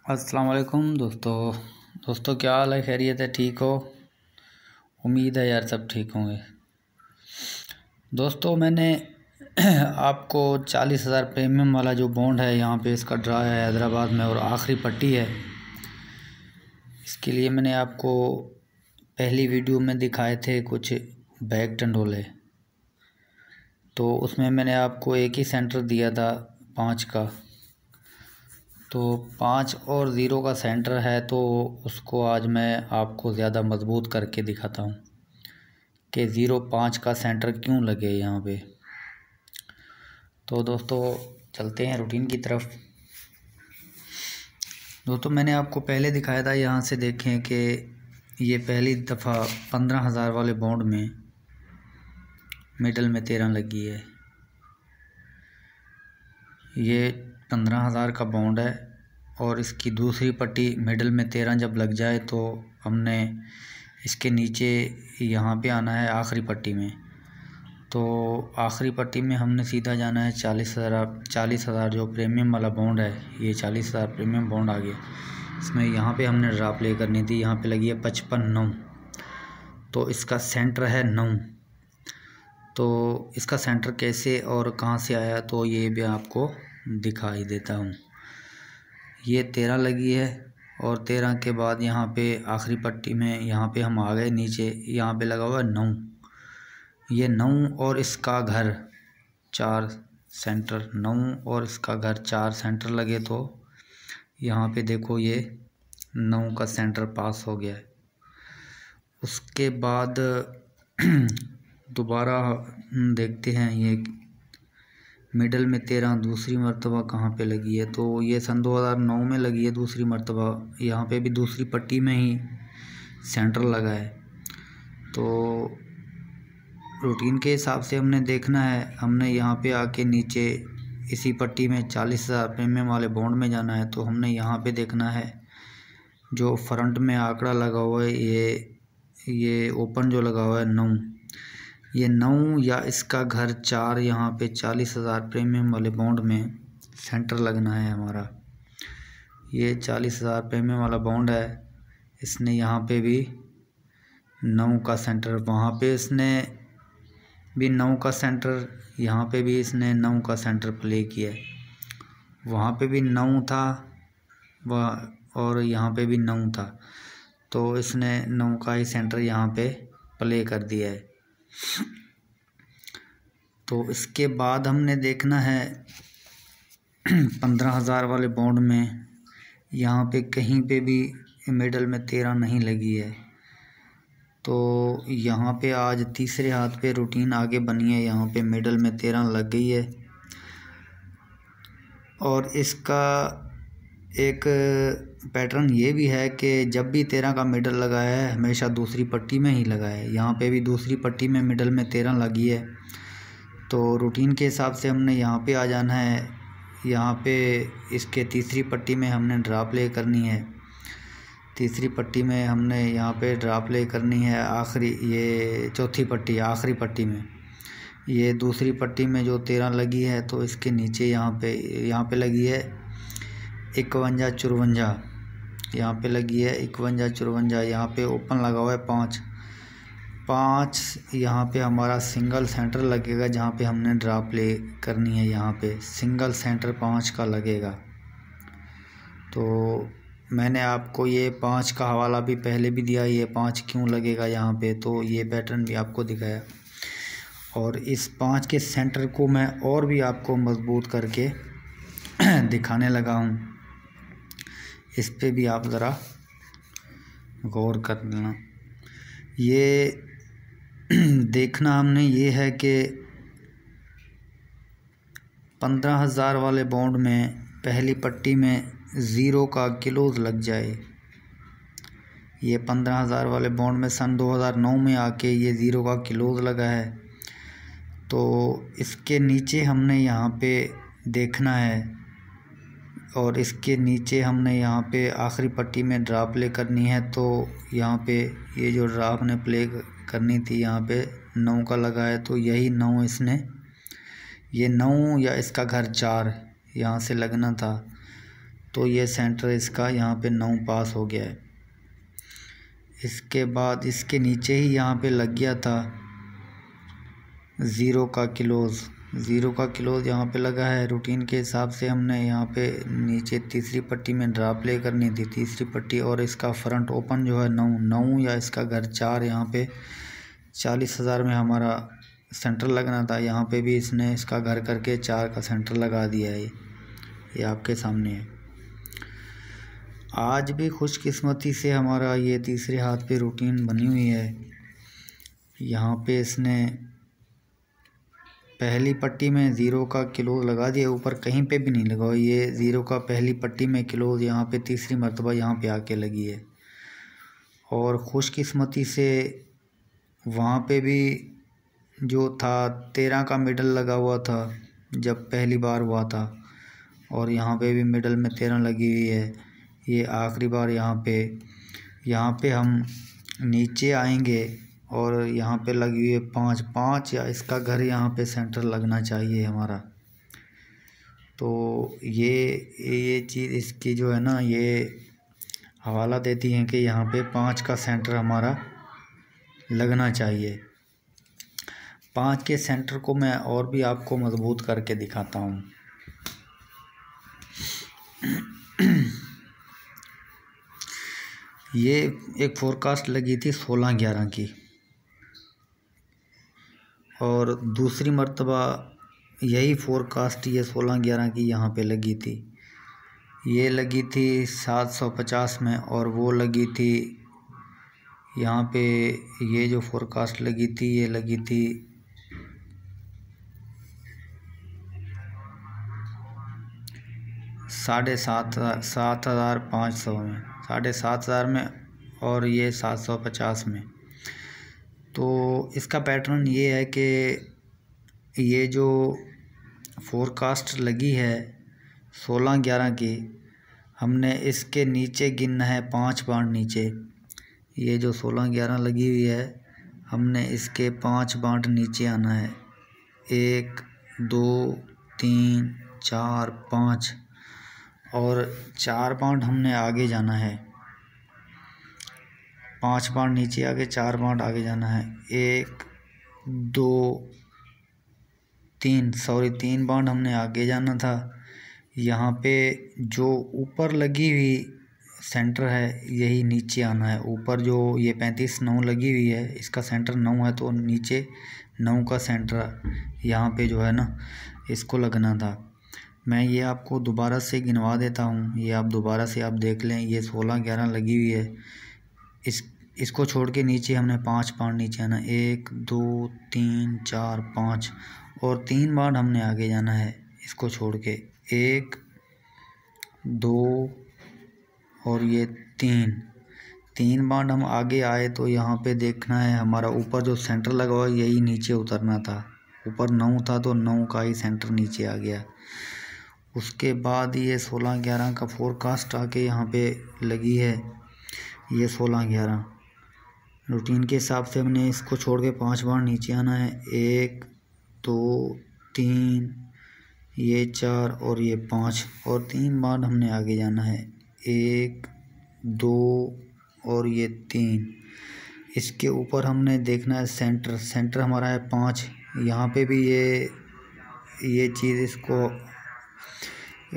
अस्सलाम वालेकुम दोस्तों क्या हाल है। खैरियत है? ठीक हो? उम्मीद है यार सब ठीक होंगे। दोस्तों मैंने आपको 40,000 प्रीमियम वाला जो बॉन्ड है यहाँ पे इसका ड्रा है हैदराबाद में और आखिरी पट्टी है। इसके लिए मैंने आपको पहली वीडियो में दिखाए थे कुछ बैग टंडोले, तो उसमें मैंने आपको एक ही सेंटर दिया था 5 का, तो 5 और 0 का सेंटर है, तो उसको आज मैं आपको ज़्यादा मज़बूत करके दिखाता हूँ कि 0 5 का सेंटर क्यों लगे यहाँ पे। तो दोस्तों चलते हैं रूटीन की तरफ। दोस्तों मैंने आपको पहले दिखाया था, यहाँ से देखें कि ये पहली दफ़ा 15,000 वाले बॉन्ड में मिडल में 13 लगी है। ये 15,000 का बॉन्ड है और इसकी दूसरी पट्टी मिडल में 13 जब लग जाए तो हमने इसके नीचे यहाँ पे आना है आखिरी पट्टी में। तो आखिरी पट्टी में हमने सीधा जाना है 40,000 जो प्रीमियम वाला बॉन्ड है, ये 40,000 प्रीमियम बॉन्ड आ गया। इसमें यहाँ पे हमने ड्रा प्ले करनी थी, यहाँ पे लगी है 55-9, तो इसका सेंटर है 9। तो इसका सेंटर कैसे और कहाँ से आया तो ये भी आपको दिखाई देता हूँ। ये 13 लगी है और 13 के बाद यहाँ पे आखिरी पट्टी में यहाँ पे हम आ गए नीचे, यहाँ पे लगा हुआ है 9। ये 9 और इसका घर 4 सेंटर, 9 और इसका घर 4 सेंटर लगे, तो यहाँ पे देखो ये 9 का सेंटर पास हो गया है। उसके बाद दोबारा देखते हैं ये मिडल में 13 दूसरी मर्तबा कहाँ पे लगी है, तो ये सन 2009 में लगी है दूसरी मर्तबा। यहाँ पे भी दूसरी पट्टी में ही सेंटर लगा है। तो रूटीन के हिसाब से हमने देखना है, हमने यहाँ पे आके नीचे इसी पट्टी में 40,000 प्रीमियम वाले बॉन्ड में जाना है। तो हमने यहाँ पे देखना है जो फ्रंट में आंकड़ा लगा हुआ है, ये ओपन जो लगा हुआ है 9, ये 9 या इसका घर 4, यहाँ पे 40,000 प्रीमियम वाले बॉन्ड में सेंटर लगना है हमारा। ये 40,000 प्रीमियम वाला बॉन्ड है, इसने यहाँ पे भी 9 का सेंटर, वहाँ पे इसने भी 9 का सेंटर, यहाँ पे भी इसने 9 का सेंटर प्ले किया है। वहाँ पे भी 9 था और यहाँ पे भी 9 था, तो इसने 9 का ही सेंटर यहाँ पे प्ले कर दिया है। तो इसके बाद हमने देखना है 15,000 वाले बॉन्ड में यहाँ पे कहीं पे भी मिडल में 13 नहीं लगी है। तो यहाँ पे आज तीसरे हाथ पे रूटीन आगे बनी है, यहाँ पे मिडल में 13 लग गई है। और इसका एक पैटर्न ये भी है कि जब भी 13 का मिडल लगा है हमेशा दूसरी पट्टी में ही लगा है। यहाँ पे भी दूसरी पट्टी में मिडल में 13 लगी है, तो रूटीन के हिसाब से हमने यहाँ पे आ जाना है। यहाँ पे इसके तीसरी पट्टी में हमने ड्रा प्ले करनी है, तीसरी पट्टी में हमने यहाँ पे ड्रा प्ले करनी है। आखिरी ये चौथी पट्टी आखिरी पट्टी में, ये दूसरी पट्टी में जो 13 लगी है, तो इसके नीचे यहाँ पे लगी है 51-54, यहाँ पे लगी है 51-54। यहाँ पे ओपन लगा हुआ है 5, यहाँ पे हमारा सिंगल सेंटर लगेगा जहाँ पे हमने ड्रा प्ले करनी है। यहाँ पे सिंगल सेंटर 5 का लगेगा। तो मैंने आपको ये 5 का हवाला भी पहले भी दिया, ये 5 क्यों लगेगा यहाँ पे, तो ये पैटर्न भी आपको दिखाया। और इस 5 के सेंटर को मैं और भी आपको मजबूत करके दिखाने लगा हूँ, इस पे भी आप ज़रा गौर कर लेना। ये देखना हमने ये है कि 15,000 वाले बॉन्ड में पहली पट्टी में 0 का क्लोज लग जाए। ये 15,000 वाले बॉन्ड में सन 2009 में आके ये 0 का क्लोज लगा है, तो इसके नीचे हमने यहाँ पे देखना है और इसके नीचे हमने यहाँ पे आखिरी पट्टी में ड्रा प्ले करनी है। तो यहाँ पे ये जो ड्रा हमने प्ले करनी थी यहाँ पे 9 का लगा है, तो यही 9 इसने, ये 9 या इसका घर 4 यहाँ से लगना था। तो ये सेंटर इसका यहाँ पे 9 पास हो गया है। इसके बाद इसके नीचे ही यहाँ पे लग गया था 0 का क्लोज़। 0 का क्लोज़ यहाँ पे लगा है। रूटीन के हिसाब से हमने यहाँ पे नीचे तीसरी पट्टी में ड्रा प्ले करनी थी, तीसरी पट्टी, और इसका फ्रंट ओपन जो है 9 या इसका घर 4, यहाँ पे 40,000 में हमारा सेंटर लगना था। यहाँ पे भी इसने इसका घर करके 4 का सेंटर लगा दिया है। ये आपके सामने है। आज भी खुशकिस्मती से हमारा ये तीसरे हाथ पे रूटीन बनी हुई है। यहाँ पे इसने पहली पट्टी में 0 का क्लोज़ लगा दिया, ऊपर कहीं पे भी नहीं लगा। ये 0 का पहली पट्टी में क्लोज़ यहाँ पे तीसरी मर्तबा यहाँ पे आके लगी है। और खुशकिस्मती से वहाँ पे भी जो था 13 का मिडल लगा हुआ था जब पहली बार हुआ था, और यहाँ पे भी मिडल में 13 लगी हुई है। ये आखिरी बार यहाँ पे हम नीचे आएंगे और यहाँ पे लगी हुई है 5 या इसका घर यहाँ पे सेंटर लगना चाहिए हमारा। तो ये चीज़ इसकी जो है ना, ये हवाला देती हैं कि यहाँ पे 5 का सेंटर हमारा लगना चाहिए। 5 के सेंटर को मैं और भी आपको मजबूत करके दिखाता हूँ। ये एक फोरकास्ट लगी थी 16-11 की, और दूसरी मर्तबा यही फोरकास्ट ये 16-11 की यहाँ पे लगी थी। ये लगी थी 750 में, और वो लगी थी यहाँ पे, ये जो फोरकास्ट लगी थी ये लगी थी 7,500 में, 7,500 में, और ये 750 में। तो इसका पैटर्न ये है कि ये जो फोरकास्ट लगी है 16-11 की, हमने इसके नीचे गिनना है 5 बार नीचे। ये जो 16-11 लगी हुई है, हमने इसके 5 बार नीचे आना है। 1 2 3 4 5, और 4 बार हमने आगे जाना है। 5 बार नीचे आगे, 4 बार आगे जाना है। 1 2 3 बार हमने आगे जाना था। यहाँ पे जो ऊपर लगी हुई सेंटर है यही नीचे आना है। ऊपर जो ये 35-9 लगी हुई है, इसका सेंटर 9 है, तो नीचे 9 का सेंटर यहाँ पे जो है ना, इसको लगना था। मैं ये आपको दोबारा से गिनवा देता हूँ, ये आप दोबारा से आप देख लें। ये 16-11 लगी हुई है, इसको छोड़ के नीचे हमने 5 बार नीचे आना। 1 2 3 4 5, और 3 बार हमने आगे जाना है इसको छोड़ के। 1 2 और ये 3 बार हम आगे आए तो यहाँ पे देखना है हमारा ऊपर जो सेंटर लगा हुआ है यही नीचे उतरना था। ऊपर 9 था तो 9 का ही सेंटर नीचे आ गया। उसके बाद ये 16-11 का फोरकास्ट आके यहाँ पे लगी है। ये 16-11 रूटीन के हिसाब से हमने इसको छोड़ के 5 बार नीचे आना है। 1 2 3, ये 4 और ये 5, और 3 बार हमने आगे जाना है। 1 2 और ये 3। इसके ऊपर हमने देखना है सेंटर हमारा है 5। यहाँ पे भी ये चीज़ इसको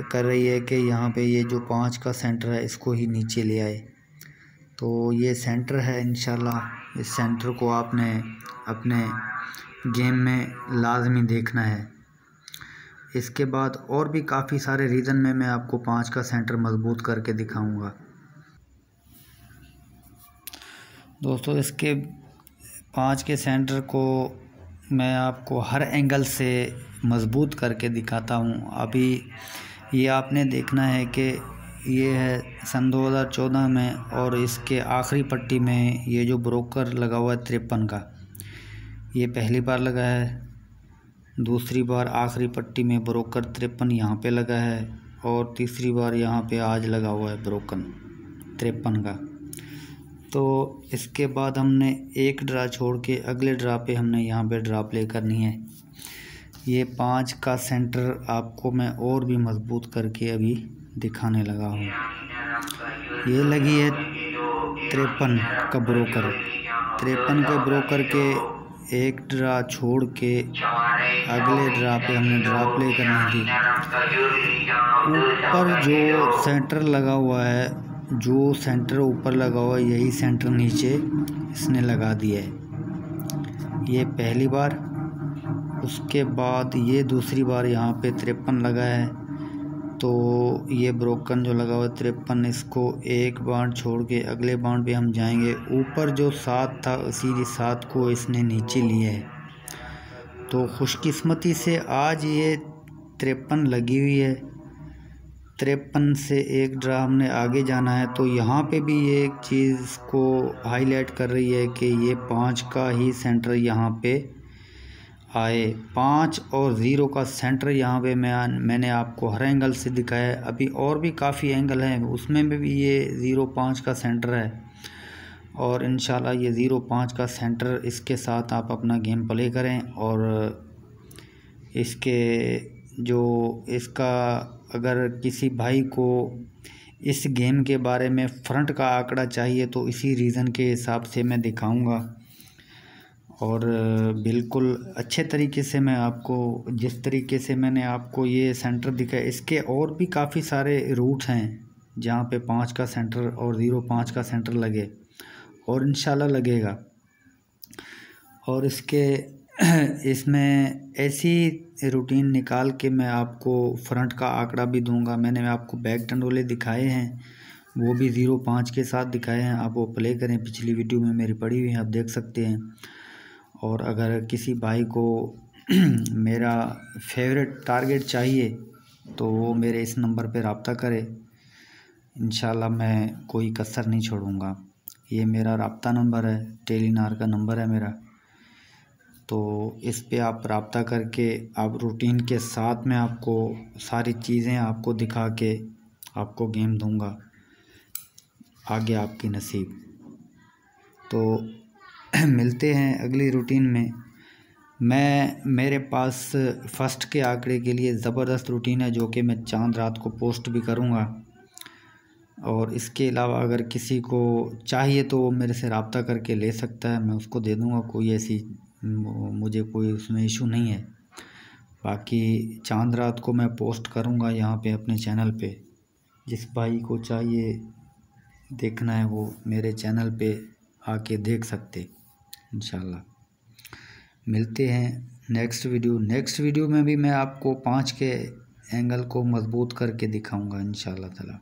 कर रही है कि यहाँ पे ये जो 5 का सेंटर है इसको ही नीचे ले आए। तो ये सेंटर है, इंशाल्लाह इस सेंटर को आपने अपने गेम में लाजमी देखना है। इसके बाद और भी काफ़ी सारे रीज़न में मैं आपको 5 का सेंटर मजबूत करके दिखाऊंगा। दोस्तों इसके 5 के सेंटर को मैं आपको हर एंगल से मजबूत करके दिखाता हूं। अभी ये आपने देखना है कि ये है सन 2014 में, और इसके आखिरी पट्टी में ये जो ब्रोकर लगा हुआ है 53 का, ये पहली बार लगा है। दूसरी बार आखिरी पट्टी में ब्रोकर 53 यहाँ पे लगा है, और तीसरी बार यहाँ पे आज लगा हुआ है ब्रोकर 53 का। तो इसके बाद हमने एक ड्रा छोड़ के अगले ड्रा पे हमने यहाँ पे ड्रा प्ले करनी है। ये 5 का सेंटर आपको मैं और भी मजबूत करके अभी दिखाने लगा हूँ। ये लगी है 53 का ब्रोकर। 53 के ब्रोकर के एक ड्रा छोड़ के अगले ड्रा पे हमने ड्रा प्ले करनी थी। ऊपर जो सेंटर लगा हुआ है, जो सेंटर ऊपर लगा हुआ है, यही सेंटर नीचे इसने लगा दिया है। ये पहली बार, उसके बाद ये दूसरी बार यहाँ पे 53 लगा है। तो ये ब्रोकन जो लगा हुआ है 53, इसको एक बाउंड छोड़ के अगले बाउंड पे हम जाएंगे। ऊपर जो 7 था सीधी 7 को इसने नीचे लिया है। तो खुशकिस्मती से आज ये 53 लगी हुई है। 53 से एक ड्रा हमने आगे जाना है। तो यहाँ पे भी ये एक चीज़ को हाईलाइट कर रही है कि ये 5 का ही सेंटर यहाँ पे आए। 5 और 0 का सेंटर यहाँ पे मैंने आपको हर एंगल से दिखाया है। अभी और भी काफ़ी एंगल हैं, उसमें भी ये 0-5 का सेंटर है। और इंशाल्लाह ये 0-5 का सेंटर इसके साथ आप अपना गेम प्ले करें। और इसके जो इसका अगर किसी भाई को इस गेम के बारे में फ्रंट का आंकड़ा चाहिए तो इसी रीज़न के हिसाब से मैं दिखाऊंगा। और बिल्कुल अच्छे तरीके से मैं आपको, जिस तरीके से मैंने आपको ये सेंटर दिखाया, इसके और भी काफ़ी सारे रूट हैं जहाँ पे 5 का सेंटर और 0-5 का सेंटर लगे, और इंशाल्लाह लगेगा। और इसमें ऐसी रूटीन निकाल के मैं आपको फ्रंट का आंकड़ा भी दूंगा। मैंने आपको बैक डंडोले दिखाए हैं, वो भी 0-5 के साथ दिखाए हैं। आप वो प्ले करें, पिछली वीडियो में मेरी पड़ी हुई है, आप देख सकते हैं। और अगर किसी भाई को मेरा फेवरेट टारगेट चाहिए तो वो मेरे इस नंबर पर रब्ता करे, इंशाल्लाह मैं कोई कसर नहीं छोड़ूंगा। ये मेरा रब्ता नंबर है, टेलीनार का नंबर है मेरा। तो इस पे आप रब्ता करके आप रूटीन के साथ में आपको सारी चीज़ें आपको दिखा के आपको गेम दूंगा, आगे आपकी नसीब। तो मिलते हैं अगली रूटीन में। मेरे पास फर्स्ट के आंकड़े के लिए ज़बरदस्त रूटीन है, जो कि मैं चांद रात को पोस्ट भी करूंगा। और इसके अलावा अगर किसी को चाहिए तो वो मेरे से रब्ता करके ले सकता है, मैं उसको दे दूंगा। कोई ऐसी मुझे कोई उसमें इशू नहीं है। बाकी चांद रात को मैं पोस्ट करूंगा यहाँ पे अपने चैनल पे। जिस भाई को चाहिए देखना है वो मेरे चैनल पे आके देख सकते। इंशाल्लाह मिलते हैं नेक्स्ट वीडियो में भी मैं आपको 5 के एंगल को मजबूत करके दिखाऊंगा इंशाल्लाह ताला।